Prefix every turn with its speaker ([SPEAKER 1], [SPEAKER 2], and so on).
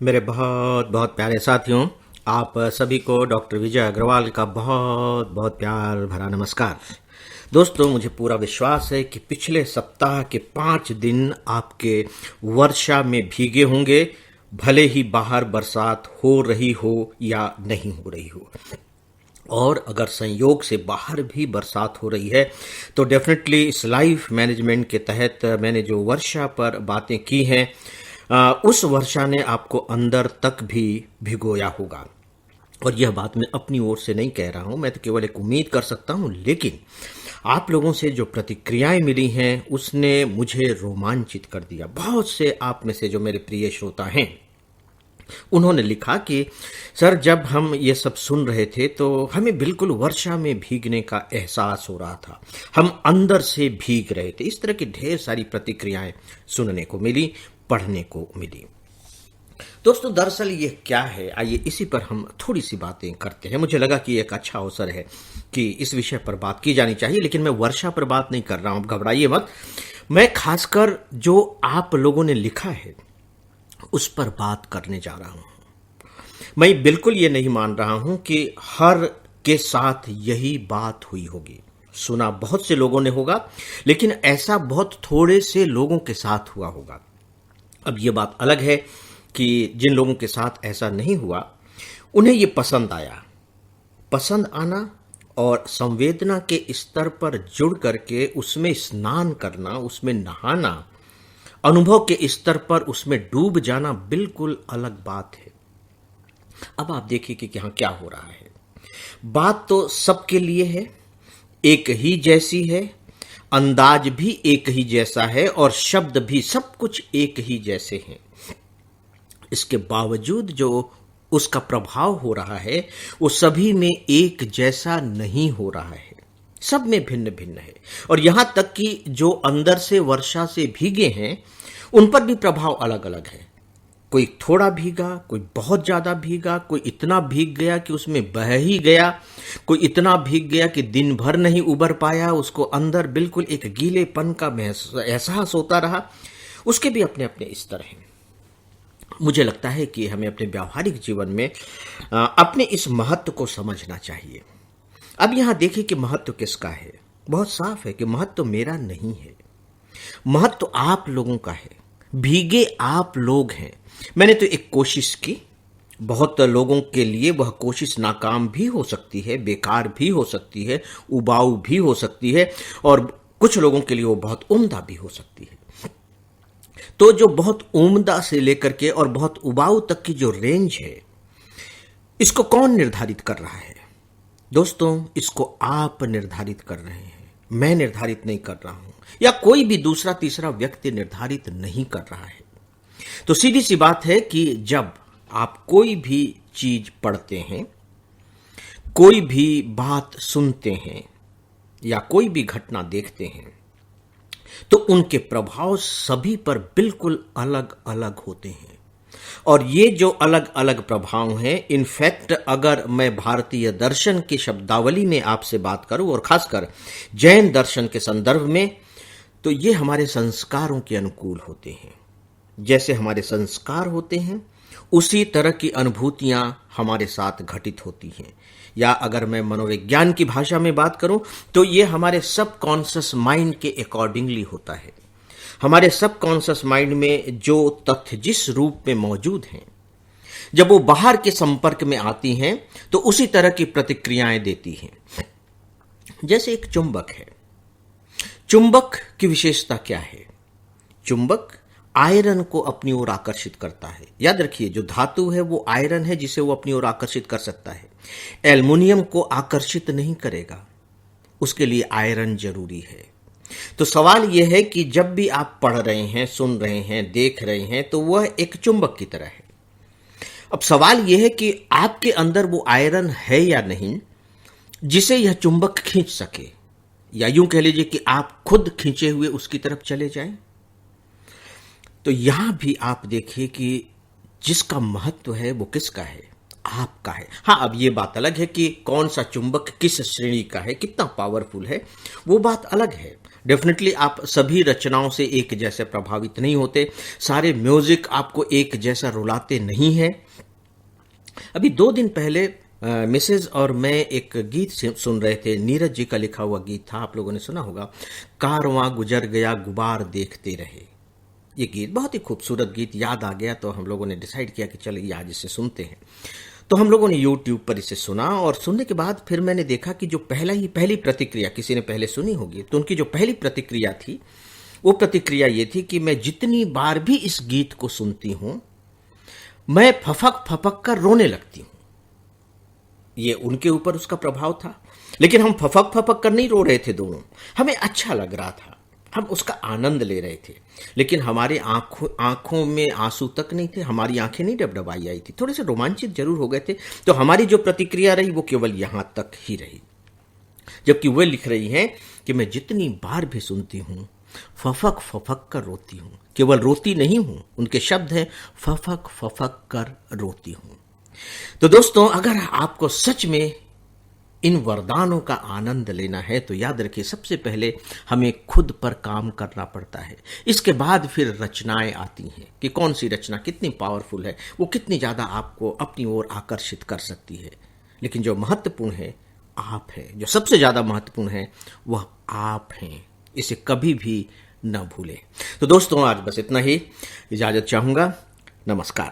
[SPEAKER 1] मेरे बहुत बहुत प्यारे साथियों, आप सभी को डॉक्टर विजय अग्रवाल का बहुत बहुत प्यार भरा नमस्कार। दोस्तों, मुझे पूरा विश्वास है कि पिछले सप्ताह के 5 दिन आपके वर्षा में भीगे होंगे, भले ही बाहर बरसात हो रही हो या नहीं हो रही हो। और अगर संयोग से बाहर भी बरसात हो रही है तो डेफिनेटली इस लाइफ मैनेजमेंट के तहत मैंने जो वर्षा पर बातें की हैं, उस वर्षा ने आपको अंदर तक भी भिगोया होगा। और यह बात मैं अपनी ओर से नहीं कह रहा हूं, मैं तो केवल एक उम्मीद कर सकता हूं। लेकिन आप लोगों से जो प्रतिक्रियाएं मिली हैं उसने मुझे रोमांचित कर दिया। बहुत से आप में से जो मेरे प्रिय श्रोता हैं, उन्होंने लिखा कि सर, जब हम ये सब सुन रहे थे तो हमें बिल्कुल वर्षा में भीगने का एहसास हो रहा था, हम अंदर से भीग रहे थे। इस तरह की ढेर सारी प्रतिक्रियाएं सुनने को मिली, पढ़ने को मिली। दोस्तों, दरअसल ये क्या है, आइए इसी पर हम थोड़ी सी बातें करते हैं। मुझे लगा कि एक अच्छा अवसर है कि इस विषय पर बात की जानी चाहिए, लेकिन मैं वर्षा पर बात नहीं कर रहा हूं, घबराइए मत। मैं खासकर जो आप लोगों ने लिखा है उस पर बात करने जा रहा हूं। मैं बिल्कुल ये नहीं मान रहा हूं कि हर के साथ यही बात हुई होगी। सुना बहुत से लोगों ने होगा, लेकिन ऐसा बहुत थोड़े से लोगों के साथ हुआ होगा। अब ये बात अलग है कि जिन लोगों के साथ ऐसा नहीं हुआ उन्हें ये पसंद आया। पसंद आना और संवेदना के स्तर पर जुड़ करके उसमें स्नान करना, उसमें नहाना, अनुभव के स्तर पर उसमें डूब जाना बिल्कुल अलग बात है। अब आप देखिए कि यहाँ क्या हो रहा है। बात तो सबके लिए है, एक ही जैसी है, अंदाज भी एक ही जैसा है और शब्द भी सब कुछ एक ही जैसे हैं। इसके बावजूद जो उसका प्रभाव हो रहा है वो सभी में एक जैसा नहीं हो रहा है, सब में भिन्न भिन्न है। और यहां तक कि जो अंदर से वर्षा से भीगे हैं उन पर भी प्रभाव अलग अलग है। कोई थोड़ा भीगा, कोई बहुत ज्यादा भीगा, कोई इतना भीग गया कि उसमें बह ही गया, कोई इतना भीग गया कि दिन भर नहीं उबर पाया, उसको अंदर बिल्कुल एक गीलेपन का एहसास होता रहा। उसके भी अपने अपने स्तर हैं। मुझे लगता है कि हमें अपने व्यावहारिक जीवन में अपने इस महत्व को समझना चाहिए। अब यहां देखिए कि महत्व किसका है। बहुत साफ है कि महत्व मेरा नहीं है, महत्व आप लोगों का है। भीगे आप लोग हैं। मैंने तो एक कोशिश की, बहुत लोगों के लिए वह कोशिश नाकाम भी हो सकती है, बेकार भी हो सकती है, उबाऊ भी हो सकती है, और कुछ लोगों के लिए वो बहुत उम्दा भी हो सकती है। तो जो बहुत उम्दा से लेकर के और बहुत उबाऊ तक की जो रेंज है, इसको कौन निर्धारित कर रहा है? दोस्तों, इसको आप निर्धारित कर रहे हैं, मैं निर्धारित नहीं कर रहा हूं, या कोई भी दूसरा तीसरा व्यक्ति निर्धारित नहीं कर रहा है। तो सीधी सी बात है कि जब आप कोई भी चीज पढ़ते हैं, कोई भी बात सुनते हैं या कोई भी घटना देखते हैं, तो उनके प्रभाव सभी पर बिल्कुल अलग अलग होते हैं। और ये जो अलग अलग प्रभाव हैं, इनफैक्ट अगर मैं भारतीय दर्शन की शब्दावली में आपसे बात करूं और खासकर जैन दर्शन के संदर्भ में, तो ये हमारे संस्कारों के अनुकूल होते हैं। जैसे हमारे संस्कार होते हैं उसी तरह की अनुभूतियां हमारे साथ घटित होती हैं। या अगर मैं मनोविज्ञान की भाषा में बात करूं तो ये हमारे सबकॉन्शियस माइंड के अकॉर्डिंगली होता है। हमारे सबकॉन्शियस माइंड में जो तथ्य जिस रूप में मौजूद हैं, जब वो बाहर के संपर्क में आती हैं तो उसी तरह की प्रतिक्रियाएं देती हैं। जैसे एक चुंबक है। चुंबक की विशेषता क्या है? चुंबक आयरन को अपनी ओर आकर्षित करता है। याद रखिए, जो धातु है वो आयरन है जिसे वो अपनी ओर आकर्षित कर सकता है। एल्युमिनियम को आकर्षित नहीं करेगा, उसके लिए आयरन जरूरी है। तो सवाल यह है कि जब भी आप पढ़ रहे हैं, सुन रहे हैं, देख रहे हैं, तो वह एक चुंबक की तरह है। अब सवाल यह है कि आपके अंदर वो आयरन है या नहीं जिसे यह चुंबक खींच सके, या यूं कह लीजिए कि आप खुद खींचे हुए उसकी तरफ चले जाएं। तो यहां भी आप देखिए कि जिसका महत्व है वो किसका है? आपका है। हाँ, अब ये बात अलग है कि कौन सा चुंबक किस श्रेणी का है, कितना पावरफुल है, वो बात अलग है। डेफिनेटली आप सभी रचनाओं से एक जैसे प्रभावित नहीं होते, सारे म्यूजिक आपको एक जैसा रुलाते नहीं हैं। अभी 2 दिन पहले मिसेज और मैं एक गीत सुन रहे थे, नीरज जी का लिखा हुआ गीत था, आप लोगों ने सुना होगा, कारवां गुजर गया गुबार देखते रहे। ये गीत बहुत ही खूबसूरत गीत याद आ गया, तो हम लोगों ने डिसाइड किया कि चलिए आज इसे सुनते हैं। तो हम लोगों ने यूट्यूब पर इसे सुना और सुनने के बाद फिर मैंने देखा कि जो पहली प्रतिक्रिया, किसी ने पहले सुनी होगी तो उनकी जो पहली प्रतिक्रिया थी वो प्रतिक्रिया ये थी कि मैं जितनी बार भी इस गीत को सुनती हूं मैं फपक फपक कर रोने लगती हूं। ये उनके ऊपर उसका प्रभाव था, लेकिन हम फपक फपक कर नहीं रो रहे थे दोनों, हमें अच्छा लग रहा था, हम उसका आनंद ले रहे थे। लेकिन हमारे आंखों में आंसू तक नहीं थे, हमारी आंखें नहीं डबडबाई आई थी, थोड़े से रोमांचित जरूर हो गए थे। तो हमारी जो प्रतिक्रिया रही वो केवल यहां तक ही रही। जबकि वे लिख रही हैं कि मैं जितनी बार भी सुनती हूं फफक फफक कर रोती हूं। केवल रोती नहीं हूं, उनके शब्द हैं फफक फफक कर रोती हूं। तो दोस्तों, अगर आपको सच में इन वरदानों का आनंद लेना है तो याद रखिए, सबसे पहले हमें खुद पर काम करना पड़ता है। इसके बाद फिर रचनाएं आती हैं कि कौन सी रचना कितनी पावरफुल है, वो कितनी ज़्यादा आपको अपनी ओर आकर्षित कर सकती है। लेकिन जो महत्वपूर्ण है आप हैं, जो सबसे ज़्यादा महत्वपूर्ण है वह आप हैं, इसे कभी भी न भूलें। तो दोस्तों, आज बस इतना ही, इजाज़त चाहूँगा। नमस्कार।